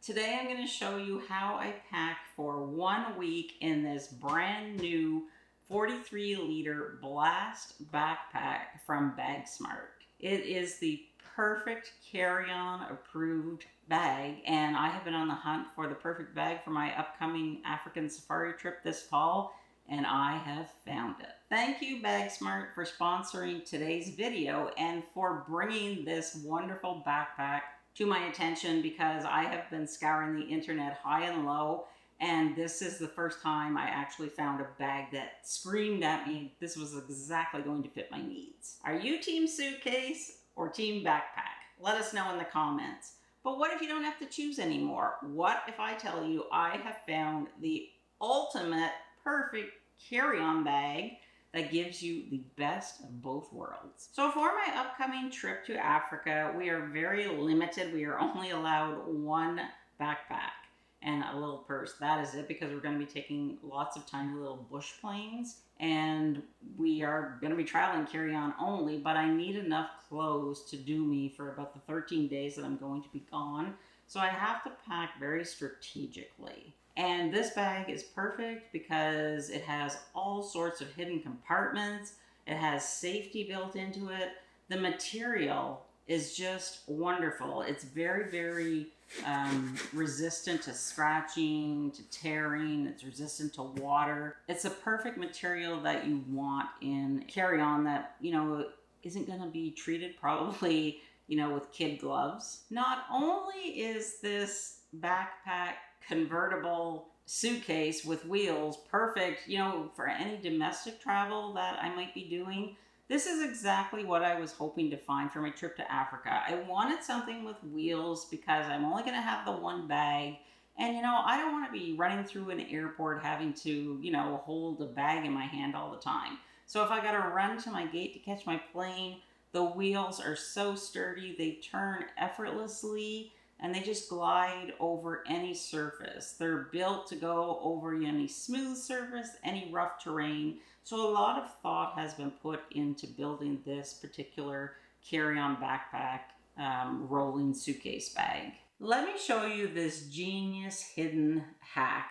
Today I'm going to show you how I pack for 1 week in this brand new 43-liter Blast backpack from BAGSMART. It is the perfect carry-on approved bag, and I have been on the hunt for the perfect bag for my upcoming African safari trip this fall, and I have found it. Thank you, BAGSMART, for sponsoring today's video and for bringing this wonderful backpack to my attention, because I have been scouring the internet high and low, and this is the first time I actually found a bag that screamed at me this was exactly going to fit my needs. Are you team suitcase or team backpack? Let us know in the comments. But what if you don't have to choose anymore? What if I tell you I have found the ultimate perfect carry-on bag that gives you the best of both worlds? So for my upcoming trip to Africa, we are very limited. We are only allowed one backpack and a little purse. That is it, because we're going to be taking lots of tiny little bush planes, and we are going to be traveling carry-on only, but I need enough clothes to do me for about the 13 days that I'm going to be gone. So I have to pack very strategically. And this bag is perfect because it has all sorts of hidden compartments. It has safety built into it. The material is just wonderful. It's very, very resistant to scratching, to tearing. It's resistant to water. It's a perfect material that you want in carry-on that, you know, isn't going to be treated probably, you know, with kid gloves. Not only is this backpack convertible suitcase with wheels perfect, you know, for any domestic travel that I might be doing, this is exactly what I was hoping to find for my trip to Africa. I wanted something with wheels because I'm only going to have the one bag, and you know, I don't want to be running through an airport having to, you know, hold a bag in my hand all the time. So if I got to run to my gate to catch my plane, the wheels are so sturdy, they turn effortlessly, and they just glide over any surface. They're built to go over any smooth surface, any rough terrain. So a lot of thought has been put into building this particular carry-on backpack rolling suitcase bag. Let me show you this genius hidden hack.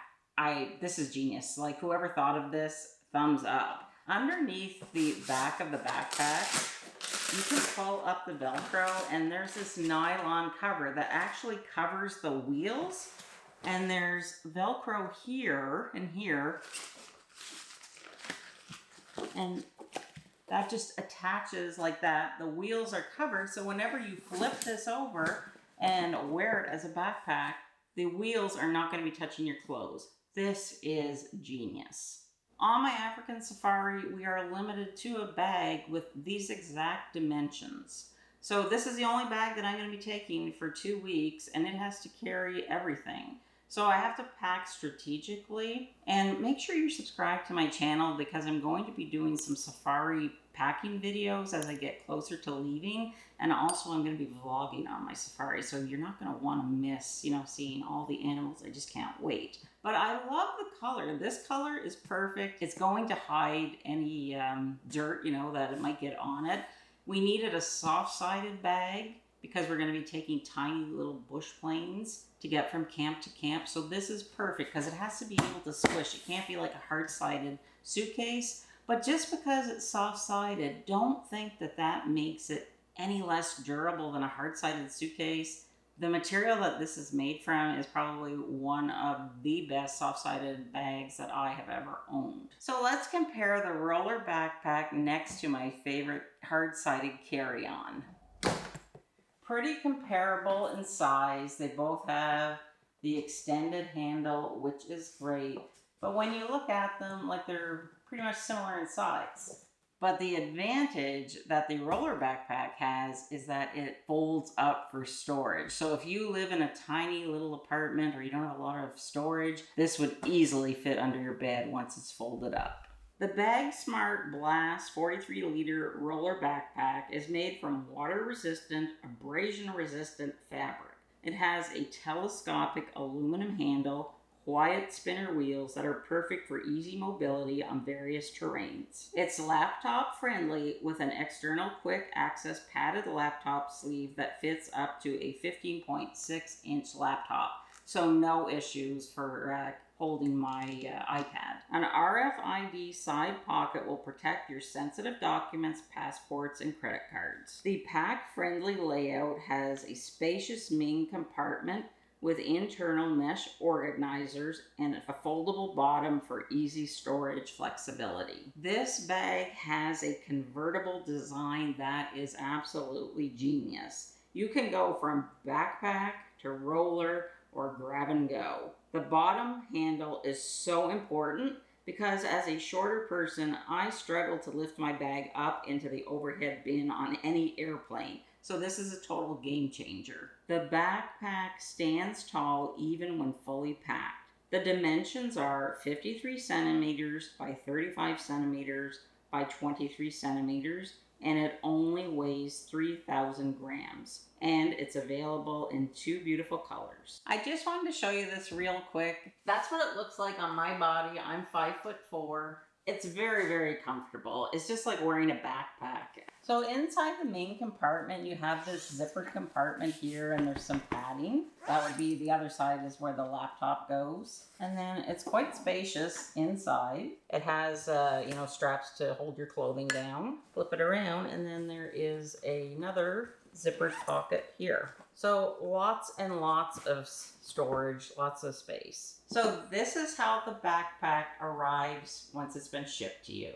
This is genius. Like, whoever thought of this, thumbs up. Underneath the back of the backpack, you can pull up the Velcro, and there's this nylon cover that actually covers the wheels, and there's Velcro here and here, and that just attaches like that. The wheels are covered, so whenever you flip this over and wear it as a backpack, the wheels are not going to be touching your clothes. This is genius. On my African safari, we are limited to a bag with these exact dimensions. So this is the only bag that I'm going to be taking for 2 weeks, and it has to carry everything. So I have to pack strategically, and make sure you're subscribed to my channel, because I'm going to be doing some safari packing videos as I get closer to leaving, and also I'm going to be vlogging on my safari, so you're not going to want to miss, you know, seeing all the animals. I just can't wait. But I love the color. This color is perfect. It's going to hide any dirt, you know, that it might get on it. We needed a soft-sided bag because we're going to be taking tiny little bush planes to get from camp to camp. So this is perfect because it has to be able to squish. It can't be like a hard-sided suitcase. But just because it's soft-sided, don't think that that makes it any less durable than a hard-sided suitcase. The material that this is made from is probably one of the best soft-sided bags that I have ever owned. So let's compare the roller backpack next to my favorite hard-sided carry-on. Pretty comparable in size. They both have the extended handle, which is great. But when you look at them, like, they're pretty much similar in size. But the advantage that the roller backpack has is that it folds up for storage. So if you live in a tiny little apartment or you don't have a lot of storage, this would easily fit under your bed once it's folded up. The BAGSMART Blast 43-liter roller backpack is made from water-resistant, abrasion-resistant fabric. It has a telescopic aluminum handle, quiet spinner wheels that are perfect for easy mobility on various terrains. It's laptop friendly with an external quick access padded laptop sleeve that fits up to a 15.6-inch laptop. so no issues for holding my iPad. An RFID side pocket will protect your sensitive documents, passports, and credit cards. The pack-friendly layout has a spacious main compartment with internal mesh organizers and a foldable bottom for easy storage flexibility. This bag has a convertible design that is absolutely genius. You can go from backpack to roller or grab and go. The bottom handle is so important because as a shorter person, I struggle to lift my bag up into the overhead bin on any airplane. So this is a total game changer. The backpack stands tall even when fully packed. The dimensions are 53 centimeters by 35 centimeters by 23 centimeters, and it only weighs 3,000 grams. And it's available in 2 beautiful colors. I just wanted to show you this real quick. That's what it looks like on my body. I'm 5'4". It's very, very comfortable. It's just like wearing a backpack. So inside the main compartment, you have this zippered compartment here, and there's some padding. That would be the other side is where the laptop goes. And then it's quite spacious inside. It has, straps to hold your clothing down. Flip it around, and then there is another zippered pocket here. So lots and lots of storage, lots of space. So this is how the backpack arrives once it's been shipped to you.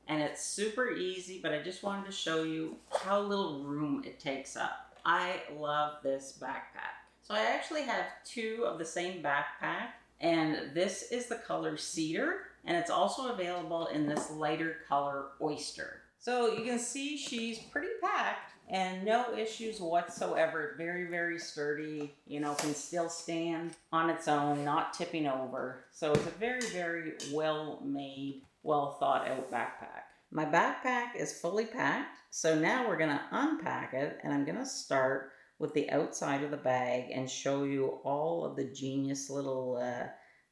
And it's super easy, but I just wanted to show you how little room it takes up. I love this backpack. So I actually have 2 of the same backpack, and this is the color Cedar, and it's also available in this lighter color Oyster. So you can see she's pretty packed and no issues whatsoever. Very, very sturdy, can still stand on its own, not tipping over. So it's a very, very well-made, well thought out backpack. My backpack is fully packed. So now we're gonna unpack it, and I'm gonna start with the outside of the bag and show you all of the genius little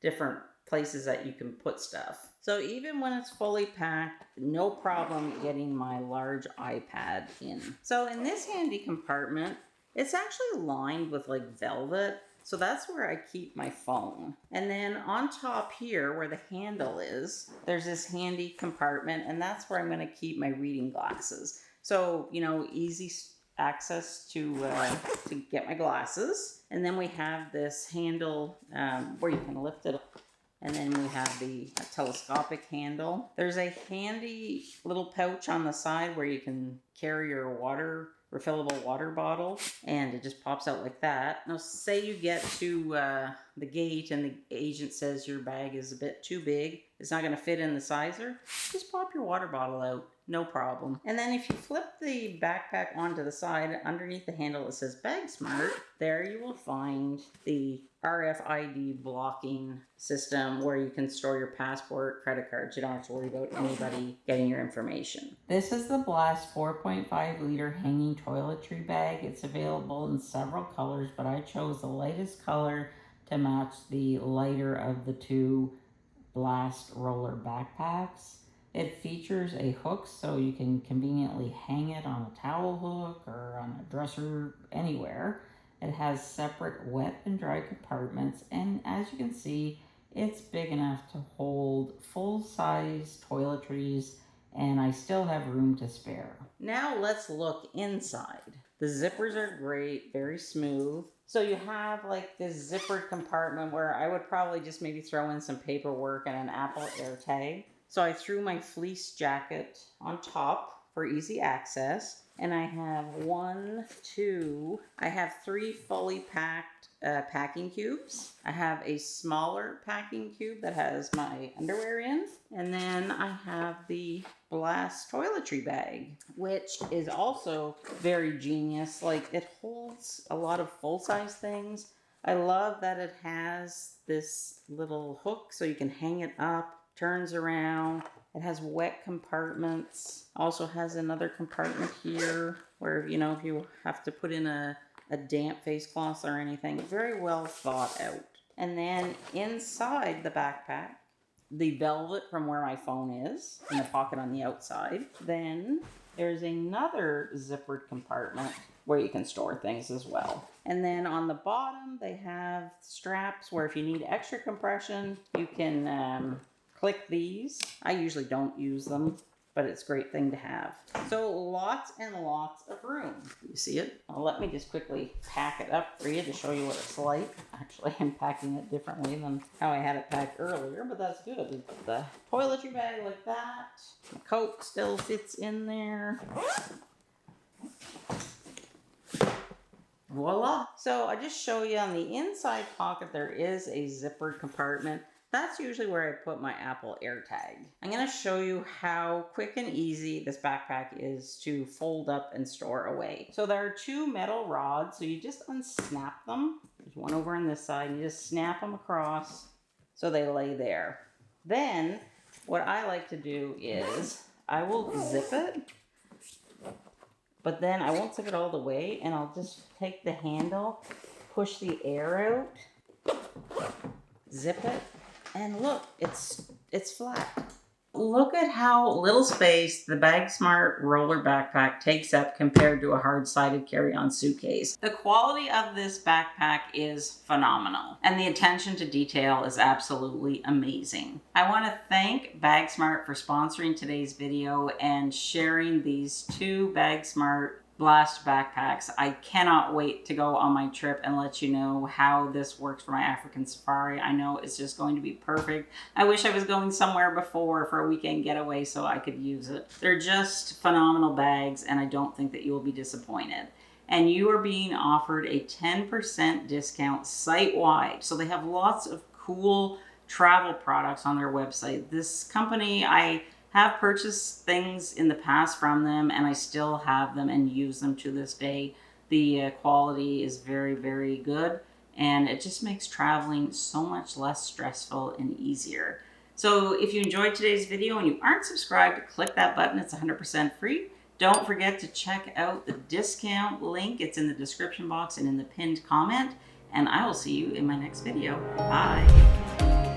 different places that you can put stuff. So even when it's fully packed, no problem getting my large iPad in. So in this handy compartment, it's actually lined with like velvet. So that's where I keep my phone. And then on top here where the handle is, there's this handy compartment, and that's where I'm gonna keep my reading glasses. So, easy access to get my glasses. And then we have this handle where you can lift it up. And then we have the telescopic handle. There's a handy little pouch on the side where you can carry your refillable water bottle, and it just pops out like that. Now say you get to the gate and the agent says your bag is a bit too big, it's not going to fit in the sizer, just pop your water bottle out, no problem. And then if you flip the backpack onto the side, underneath the handle it says BAGSMART, there you will find the RFID blocking system where you can store your passport, credit cards. You don't have to worry about anybody getting your information. This is the Blast 4.5 liter hanging toiletry bag. It's available in several colors, but I chose the lightest color to match the lighter of the 2 Blast roller backpacks. It features a hook so you can conveniently hang it on a towel hook or on a dresser, anywhere. It has separate wet and dry compartments, and as you can see, it's big enough to hold full-size toiletries, and I still have room to spare. Now let's look inside. The zippers are great, very smooth. So you have like this zippered compartment where I would probably just maybe throw in some paperwork and an Apple AirTag. So I threw my fleece jacket on top for easy access. And I have I have 3 fully packed packing cubes. I have a smaller packing cube that has my underwear in. And then I have the Blast toiletry bag, which is also very genius. Like, it holds a lot of full-size things. I love that it has this little hook so you can hang it up, turns around. It has wet compartments. Also has another compartment here where, if you have to put in a damp face cloth or anything. Very well thought out. And then inside the backpack, the velvet from where my phone is in the pocket on the outside. Then There's another zippered compartment where you can store things as well. And then on the bottom, they have straps where if you need extra compression, you can click these. I usually don't use them, but it's a great thing to have. So lots and lots of room. You see it? Well, let me just quickly pack it up for you to show you what it's like. Actually, I'm packing it differently than how I had it packed earlier, but that's good. We put the toiletry bag like that. The Coke still fits in there. Voila. So I just show you on the inside pocket, there is a zippered compartment. That's usually where I put my Apple AirTag. I'm gonna show you how quick and easy this backpack is to fold up and store away. So there are two metal rods, so you just unsnap them. There's one over on this side, and you just snap them across so they lay there. Then what I like to do is I will zip it, but then I won't zip it all the way, and I'll just take the handle, push the air out, zip it, and look, it's flat. Look at how little space the BAGSMART roller backpack takes up compared to a hard-sided carry-on suitcase. The quality of this backpack is phenomenal, and the attention to detail is absolutely amazing. I want to thank BAGSMART for sponsoring today's video and sharing these two BAGSMART Blast backpacks. I cannot wait to go on my trip and let you know how this works for my African safari. I know it's just going to be perfect. I wish I was going somewhere before for a weekend getaway so I could use it. They're just phenomenal bags, and I don't think that you will be disappointed. And you are being offered a 10% discount site-wide. So they have lots of cool travel products on their website. This company, I have purchased things in the past from them, and I still have them and use them to this day. The quality is very, very good, and it just makes traveling so much less stressful and easier. So if you enjoyed today's video and you aren't subscribed, click that button. It's 100% free. Don't forget to check out the discount link. It's in the description box and in the pinned comment, and I will see you in my next video. Bye.